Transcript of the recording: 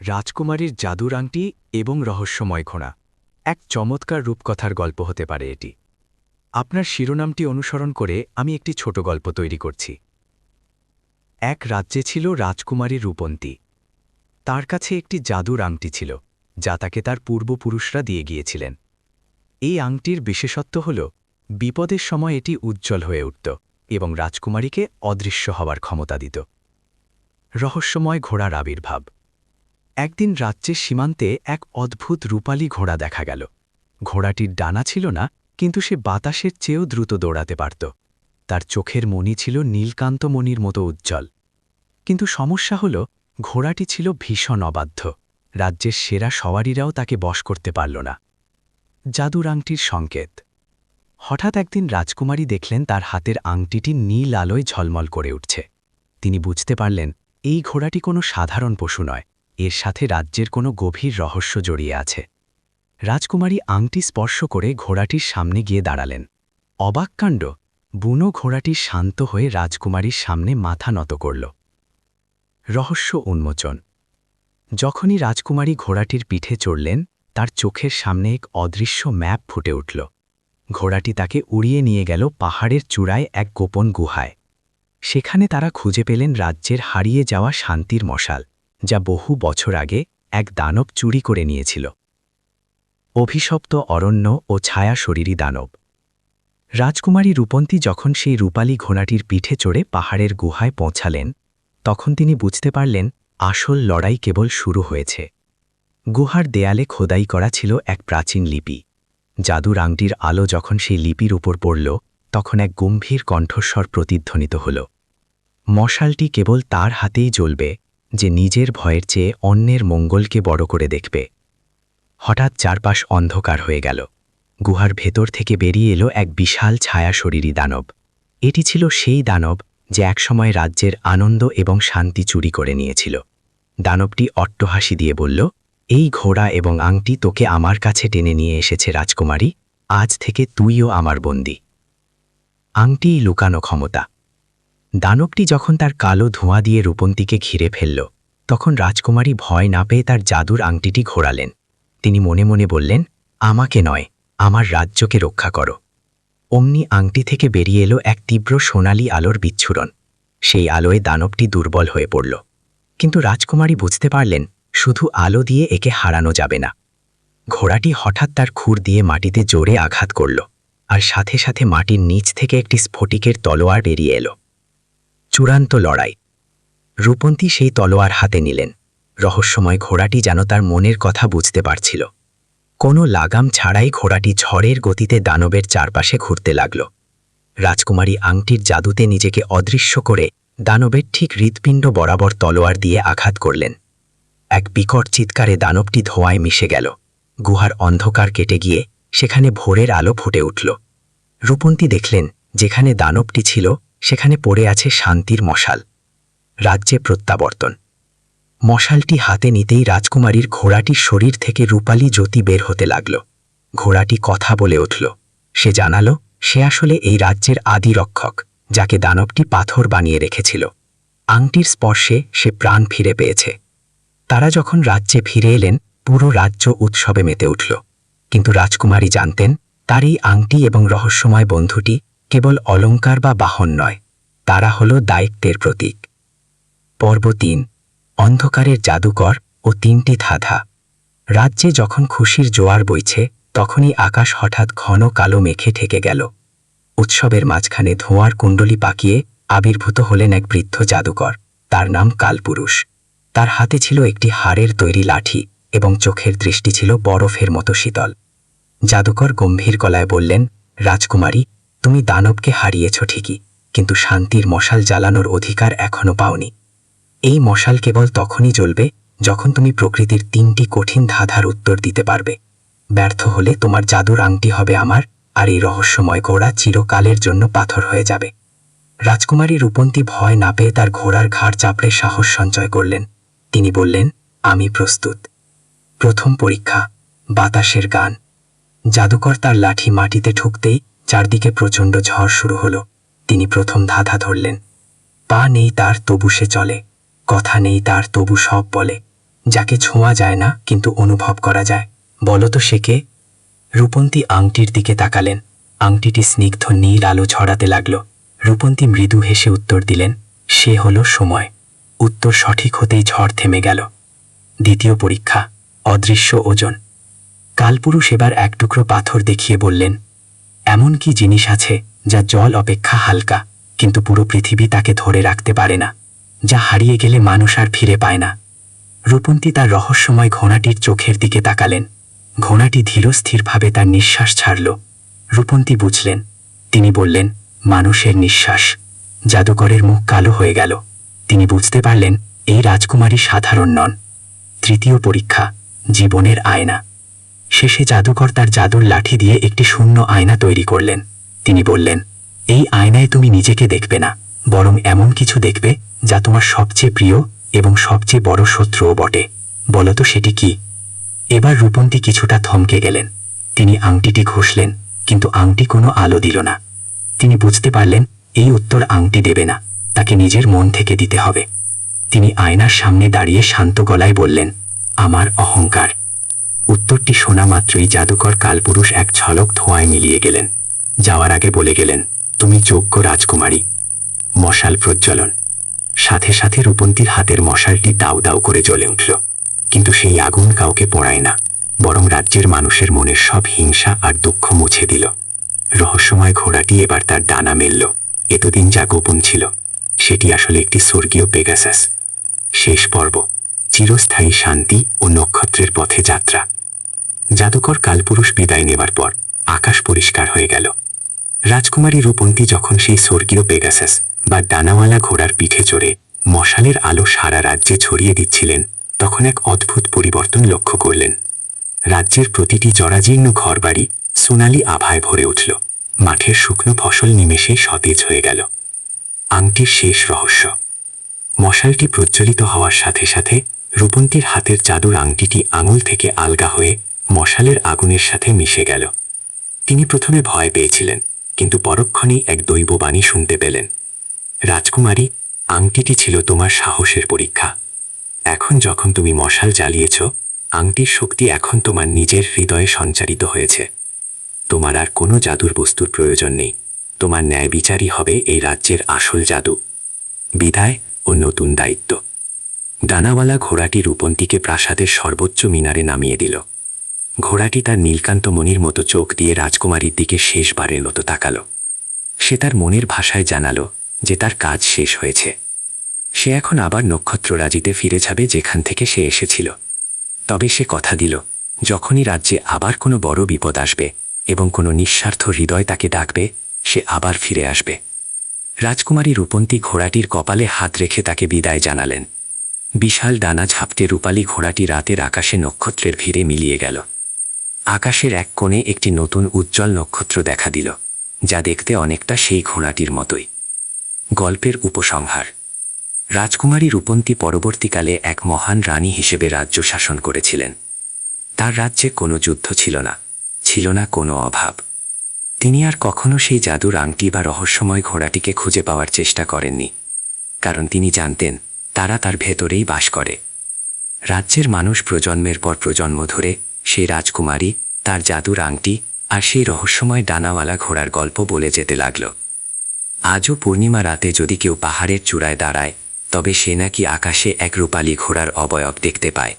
রাজকুমারীর জাদুর আংটি এবং রহস্যময় ঘোড়া। এক চমৎকার রূপকথার গল্প হতে পারে এটি। আপনার শিরোনামটি অনুসরণ করে আমি একটি ছোট গল্প তৈরি করছি। এক রাজ্যে ছিল রাজকুমারী রূপন্তী। তার কাছে একটি জাদুর আংটি ছিল, যা তাকে তার পূর্বপুরুষরা দিয়ে গিয়েছিলেন। এই আংটির বিশেষত্ব হল বিপদের সময় এটি উজ্জ্বল হয়ে উঠত এবং রাজকুমারীকে অদৃশ্য হওয়ার ক্ষমতা দিত। রহস্যময় ঘোড়ার আবির্ভাব। একদিন রাজ্যের সীমান্তে এক অদ্ভুত রূপালী ঘোড়া দেখা গেল। ঘোড়াটির ডানা ছিল না, কিন্তু সে বাতাসের চেয়েও দ্রুত দৌড়াতে পারত। তার চোখের মণি ছিল নীলকান্তমণির মতো উজ্জ্বল। কিন্তু সমস্যা হল, ঘোড়াটি ছিল ভীষণ অবাধ্য। রাজ্যের সেরা সওয়ারিরাও তাকে বশ করতে পারল না। জাদুর আংটির সংকেত। হঠাৎ একদিন রাজকুমারী দেখলেন তার হাতের আংটিটি নীল আলোয় ঝলমল করে উঠছে। তিনি বুঝতে পারলেন এই ঘোড়াটি কোনো সাধারণ পশু নয়, এর সাথে রাজ্যের কোনো গভীর রহস্য জড়িয়ে আছে। রাজকুমারী আংটি স্পর্শ করে ঘোড়াটির সামনে গিয়ে দাঁড়ালেন। অবাক কাণ্ড, বুনো ঘোড়াটি শান্ত হয়ে রাজকুমারীর সামনে মাথা নত করল। রহস্য উন্মোচন। যখনই রাজকুমারী ঘোড়াটির পিঠে চড়লেন, তার চোখের সামনে এক অদৃশ্য ম্যাপ ফুটে উঠল। ঘোড়াটি তাকে উড়িয়ে নিয়ে গেল পাহাড়ের চূড়ায় এক গোপন গুহায়। সেখানে তারা খুঁজে পেলেন রাজ্যের হারিয়ে যাওয়া শান্তির মশাল, যা বহু বছর আগে এক দানব চুরি করে নিয়েছিল। অভিশপ্ত অরণ্য ও ছায়া শরীরী দানব। রাজকুমারী রূপন্তী যখন সেই রূপালী ঘোড়াটির পিঠে চড়ে পাহাড়ের গুহায় পৌঁছালেন, তখন তিনি বুঝতে পারলেন আসল লড়াই কেবল শুরু হয়েছে। গুহার দেয়ালে খোদাই করা ছিল এক প্রাচীন লিপি। জাদুর আংটির আলো যখন সেই লিপির উপর পড়ল, তখন এক গম্ভীর কণ্ঠস্বর প্রতিধ্বনিত হল। মশালটি কেবল তার হাতেই জ্বলবে যে নিজের ভয়ের চেয়ে অন্যের মঙ্গলকে বড় করে দেখবে। হঠাৎ চারপাশ অন্ধকার হয়ে গেল। গুহার ভেতর থেকে বেরিয়ে এলো এক বিশাল ছায়া শরীরী দানব। এটি ছিল সেই দানব যে একসময় রাজ্যের আনন্দ এবং শান্তি চুরি করে নিয়েছিল। দানবটি অট্টহাসি দিয়ে বলল, এই ঘোড়া এবং আংটি তোকে আমার কাছে টেনে নিয়ে এসেছে রাজকুমারী, আজ থেকে তুইও আমার বন্দী। আংটিই লুকানো ক্ষমতা। দানবটি যখন তার কালো ধোঁয়া দিয়ে রূপন্তীকে ঘিরে ফেলল, তখন রাজকুমারী ভয় না পেয়ে তার জাদুর আংটিটি ঘোরালেন। তিনি মনে মনে বললেন, আমাকে নয়, আমার রাজ্যকে রক্ষা করো। অমনি আংটি থেকে বেরিয়ে এলো এক তীব্র সোনালি আলোর বিচ্ছুরণ। সেই আলোয় দানবটি দুর্বল হয়ে পড়ল। কিন্তু রাজকুমারী বুঝতে পারলেন শুধু আলো দিয়ে একে হারানো যাবে না। ঘোড়াটি হঠাৎ তার খুর দিয়ে মাটিতে জোরে আঘাত করল, আর সাথে সাথে মাটির নিচ থেকে একটি স্ফটিকের তলোয়ার বেরিয়ে এলো। চূড়ান্ত লড়াই। রূপন্তী সেই তলোয়ার হাতে নিলেন। রহস্যময় ঘোড়াটি যেন তার মনের কথা বুঝতে পারছিল। কোনো লাগাম ছাড়াই ঘোড়াটি ঝড়ের গতিতে দানবের চারপাশে ঘুরতে লাগল। রাজকুমারী আংটির জাদুতে নিজেকে অদৃশ্য করে দানবের ঠিক হৃৎপিণ্ড বরাবর তলোয়ার দিয়ে আঘাত করলেন। এক বিকট চিৎকারে দানবটি ধোঁয়ায় মিশে গেল। গুহার অন্ধকার কেটে গিয়ে সেখানে ভোরের আলো ফুটে উঠল। রূপন্তী দেখলেন যেখানে দানবটি ছিল সেখানে পড়ে আছে শান্তির মশাল। রাজ্যে প্রত্যাবর্তন। মশালটি হাতে নিতেই রাজকুমারীর ঘোড়াটির শরীর থেকে রূপালী জ্যোতি বের হতে লাগল। ঘোড়াটি কথা বলে উঠল। সে জানালো সে আসলে এই রাজ্যের আদি রক্ষক, যাকে দানবটি পাথর বানিয়ে রেখেছিল। আংটির স্পর্শে সে প্রাণ ফিরে পেয়েছে। তারা যখন রাজ্যে ফিরে এলেন, পুরো রাজ্য উৎসবে মেতে উঠল। কিন্তু রাজকুমারী জানতেন তার এই আংটি এবং রহস্যময় বন্ধুটি কেবল অলঙ্কার বা বাহন নয়, তারা হল দায়িত্বের প্রতীক। পর্ব ৩। অন্ধকারের জাদুকর ও ৩টি ধাঁধা। রাজ্যে যখন খুশির জোয়ার বইছে, তখনই আকাশ হঠাৎ ঘন কালো মেঘে ঠেকে গেল। উৎসবের মাঝখানে ধোঁয়ার কুণ্ডলী পাকিয়ে আবির্ভূত হলেন এক বৃদ্ধ জাদুকর। তার নাম কালপুরুষ। তার হাতে ছিল একটি হাড়ের তৈরি লাঠি এবং চোখের দৃষ্টি ছিল বরফের মতো শীতল। জাদুকর গম্ভীর গলায় বললেন, রাজকুমারী, তুমি দানবকে হারিয়েছ ঠিকই, কিন্তু শান্তির মশাল জ্বালানোর অধিকার এখনো পাওনি। এই মশাল কেবল তখনই জ্বলবে যখন তুমি প্রকৃতির ৩টি কঠিন ধাঁধার উত্তর দিতে পারবে। ব্যর্থ হলে তোমার জাদুর আংটি হবে আমার, আর এই রহস্যময় ঘোড়া চিরকালের জন্য পাথর হয়ে যাবে। রাজকুমারী রূপন্তী ভয় না পেয়ে তার ঘোড়ার ঘাড় চাপড়ে সাহস সঞ্চয় করলেন। তিনি বললেন, আমি প্রস্তুত। প্রথম পরীক্ষা, বাতাসের গান। জাদুকর তার লাঠি মাটিতে ঠুকতেই চারদিকে প্রচণ্ড ঝড় শুরু হলো। তিনি প্রথম ধাঁধা ধরলেন। পা নেই তার তবু সে চলে, কথা নেই তার তবু সব বলে, যাকে ছোঁয়া যায় না কিন্তু অনুভব করা যায়। বলো তো সে কে? রূপন্তী আংটির দিকে তাকালেন। আংটিটি স্নিগ্ধ নীল আলো ছড়াতে লাগল। রূপন্তী মৃদু হেসে উত্তর দিলেন, সে হলো সময়। উত্তর সঠিক হতেই ঝড় থেমে গেল। দ্বিতীয় পরীক্ষা, অদৃশ্য ওজন। কালপুরুষ এবার এক টুকরো পাথর দেখিয়ে বললেন, এমন কি জিনিস আছে যা জল অপেক্ষা হালকা, কিন্তু পুরো পৃথিবী তাকে ধরে রাখতে পারে না, যা হারিয়ে গেলে মানুষ আর ফিরে পায় না? রূপন্তী তার রহস্যময় ঘোড়াটির চোখের দিকে তাকালেন। ঘোড়াটি ধীরস্থিরভাবে তার নিঃশ্বাস ছাড়ল। রূপন্তী বুঝলেন। তিনি বললেন, মানুষের নিঃশ্বাস। জাদুকরের মুখ কালো হয়ে গেল। তিনি বুঝতে পারলেন এই রাজকুমারী সাধারণ নন। তৃতীয় পরীক্ষা, জীবনের আয়না। শেষে জাদুকর তার জাদুর লাঠি দিয়ে একটি শূন্য আয়না তৈরি করলেন। তিনি বললেন, এই আয়নায় তুমি নিজেকে দেখবে না, বরং এমন কিছু দেখবে যা তোমার সবচেয়ে প্রিয় এবং সবচেয়ে বড় শত্রুও বটে। বলো তো সেটি কি? এবার রূপন্তী কিছুটা থমকে গেলেন। তিনি আংটিটি ঘষলেন, কিন্তু আংটি কোনো আলো দিল না। তিনি বুঝতে পারলেন এই উত্তর আংটি দেবে না, তাকে নিজের মন থেকে দিতে হবে। তিনি আয়নার সামনে দাঁড়িয়ে শান্ত গলায় বললেন, আমার অহংকার। উত্তরটি শোনা মাত্রই জাদুকর কালপুরুষ এক ঝলক ধোঁয়ায় মিলিয়ে গেলেন। যাওয়ার আগে বলে গেলেন, তুমি যোগ্য রাজকুমারী। মশাল প্রজ্বলন। সাথে সাথে রূপন্তীর হাতের মশালটি দাউ দাউ করে জ্বলে উঠল। কিন্তু সেই আগুন কাউকে পোড়ায় না, বরং রাজ্যের মানুষের মনের সব হিংসা আর দুঃখ মুছে দিল। রহস্যময় ঘোড়াটি এবার তার ডানা মেলল। এতদিন যা গোপন ছিল সেটি আসলে একটি স্বর্গীয় পেগাসাস। শেষ পর্ব, চিরস্থায়ী শান্তি ও নক্ষত্রের পথে যাত্রা। জাদুকর কালপুরুষ বিদায় নেবার পর আকাশ পরিষ্কার হয়ে গেল। রাজকুমারী রূপন্তী যখন সেই স্বর্গীয় পেগাসাস বা ডানাওয়ালা ঘোড়ার পিঠে চড়ে মশালের আলো সারা রাজ্যে ছড়িয়ে দিচ্ছিলেন, তখন এক অদ্ভুত পরিবর্তন লক্ষ্য করলেন। রাজ্যের প্রতিটি জরাজীর্ণ ঘরবাড়ি সোনালি আভায় ভরে উঠল। মাঠের শুকনো ফসল নিমেষেই সতেজ হয়ে গেল। আংটির শেষ রহস্য। মশালটি প্রজ্বলিত হওয়ার সাথে সাথে রূপন্তীর হাতের জাদুর আংটিটি আঙুল থেকে আলগা হয়ে মশালের আগুনের সাথে মিশে গেল। তিনি প্রথমে ভয় পেয়েছিলেন, কিন্তু পরক্ষণেই এক দৈববাণী শুনতে পেলেন। রাজকুমারী, আংটিটি ছিল তোমার সাহসের পরীক্ষা। এখন যখন তুমি মশাল জ্বালিয়েছ, আংটির শক্তি এখন তোমার নিজের হৃদয়ে সঞ্চারিত হয়েছে। তোমার আর কোনো জাদুর বস্তুর প্রয়োজন নেই। তোমার ন্যায় বিচারই হবে এই রাজ্যের আসল জাদু। বিদায় ও নতুন দায়িত্ব। ডানাওয়ালা ঘোড়াটি রূপন্তীকে প্রাসাদের সর্বোচ্চ মিনারে নামিয়ে দিল। ঘোড়াটি তার নীলকান্তমণির মতো চোখ দিয়ে রাজকুমারীর দিকে শেষবারের মতো তাকালো। সে তার মনের ভাষায় জানালো যে তার কাজ শেষ হয়েছে। সে এখন আবার নক্ষত্ররাজিতে ফিরে যাবে, যেখান থেকে সে এসেছিল। তবে সে কথা দিল, যখনই রাজ্যে আবার কোনো বড় বিপদ আসবে এবং কোনো নিঃস্বার্থ হৃদয় তাকে ডাকবে, সে আবার ফিরে আসবে। রাজকুমারী রূপন্তী ঘোড়াটির কপালে হাত রেখে তাকে বিদায় জানালেন। বিশাল ডানা ঝাপটে রূপালী ঘোড়াটি রাতের আকাশে নক্ষত্রের ভিড়ে মিলিয়ে গেল। আকাশের এক কোণে একটি নতুন উজ্জ্বল নক্ষত্র দেখা দিল, যা দেখতে অনেকটা সেই ঘোড়াটির মতোই। গল্পের উপসংহার। রাজকুমারী রূপন্তী পরবর্তীকালে এক মহান রানী হিসেবে রাজ্য শাসন করেছিলেন। তার রাজ্যে কোনো যুদ্ধ ছিল না, ছিল না কোনো অভাব। তিনি আর কখনো সেই জাদুর আংটি বা রহস্যময় ঘোড়াটিকে খুঁজে পাওয়ার চেষ্টা করেননি, কারণ তিনি জানতেন তারা তার ভেতরেই বাস করে। রাজ্যের মানুষ প্রজন্মের পর প্রজন্ম ধরে সেই রাজকুমারী, তার জাদুর আংটি আর সেই রহস্যময় ডানাওয়ালা ঘোড়ার গল্প বলে যেতে লাগল। আজও পূর্ণিমা রাতে যদি কেউ পাহাড়ের চূড়ায় দাঁড়ায়, তবে সে নাকি আকাশে এক রূপালী ঘোড়ার অবয়ব দেখতে পায়।